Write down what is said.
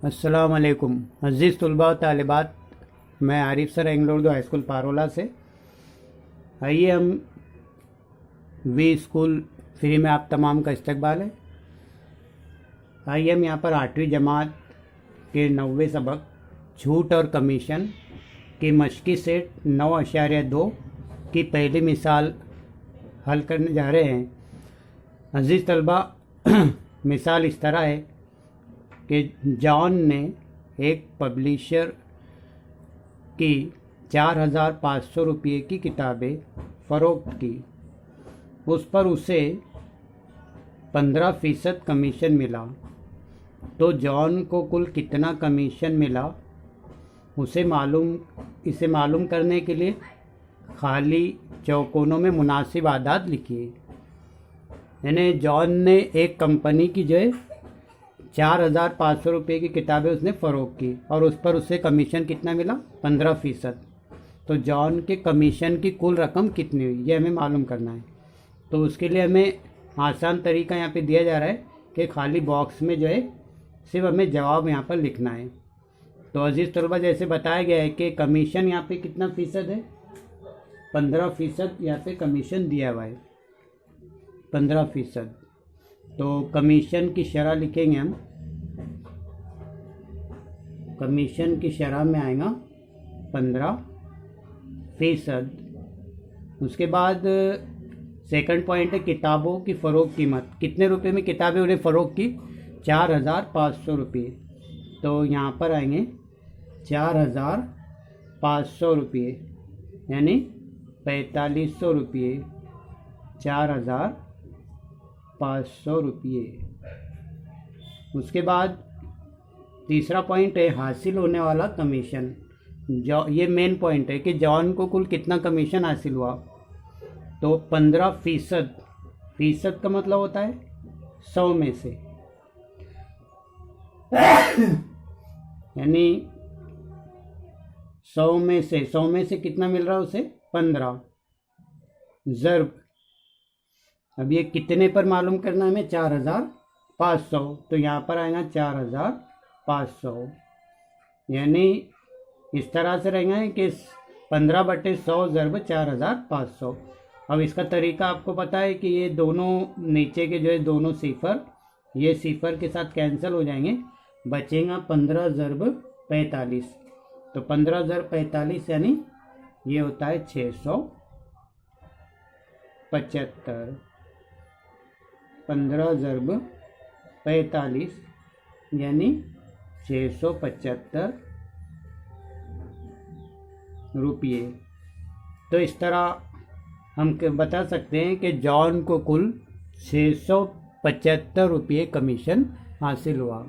अस्सलाम वालेकुम अज़ीज़ तलबा व तालिबात। मैं Arif sir Anglo Urdu high school Parola से। आइए हम वी स्कूल फ्री में आप तमाम का इस्तकबाल है। आइए हम यहाँ पर 8वीं जमात के 90वें सबक झूठ और कमीशन की मश्की सेट 9.2 की पहली मिसाल हल करने जा रहे हैं। अज़ीज़ तलबा, मिसाल इस तरह है कि जॉन ने एक पब्लिशर की 4,500 रुपये की किताबें फ़रोख्त की। उस पर उसे 15% कमीशन मिला। तो जॉन को कुल कितना कमीशन मिला इसे मालूम करने के लिए खाली चौकोनों में मुनासिब आदाद लिखिए। यानी जॉन ने एक कंपनी की जो है 4,500 रुपये की किताबें उसने फ़रोख्त की और उस पर उसे कमीशन कितना मिला? 15%। तो जॉन के कमीशन की कुल रकम कितनी हुई ये हमें मालूम करना है। तो उसके लिए हमें आसान तरीका यहाँ पे दिया जा रहा है कि खाली बॉक्स में जो है सिर्फ हमें जवाब यहाँ पर लिखना है। तो अजीज़ तलबा, जैसे बताया गया है कि कमीशन यहाँ पे कितना फ़ीसद है? 15% यहाँ पे कमीशन दिया हुआ है, 15%। तो कमीशन की शरह लिखेंगे हम। कमीशन की शरह में आएगा 15%। उसके बाद सेकंड पॉइंट है किताबों की फ़रोख्त कीमत। कितने रुपए में किताबें उन्हें फ़रोख्त की? 4,500 रुपये। तो यहाँ पर आएंगे 4,500 रुपये यानी 4,500 रुपये, 4,500 रुपये। उसके बाद तीसरा पॉइंट है हासिल होने वाला कमीशन। ये मेन पॉइंट है कि जॉन को कुल कितना कमीशन हासिल हुआ। तो 15%। फ़ीसद का मतलब होता है 100 में से, यानी 100 में से कितना मिल रहा है उसे? 15 ज़र्ब। अब ये कितने पर मालूम करना है हमें? 4,500। तो यहाँ पर आएगा 4,500, यानी इस तरह से रहेगा कि 15/100 ज़र्ब 4,500। अब इसका तरीका आपको पता है कि ये दोनों नीचे के जो है दोनों सिफर, ये सिफर के साथ कैंसिल हो जाएंगे, बचेगा 15 ज़र्ब 45। तो 15 ज़र्ब 45 यानी ये होता है 675। 15 ज़र्ब 45 यानी 675 रुपये। तो इस तरह हम बता सकते हैं कि जॉन को कुल 675 रुपये कमीशन हासिल हुआ।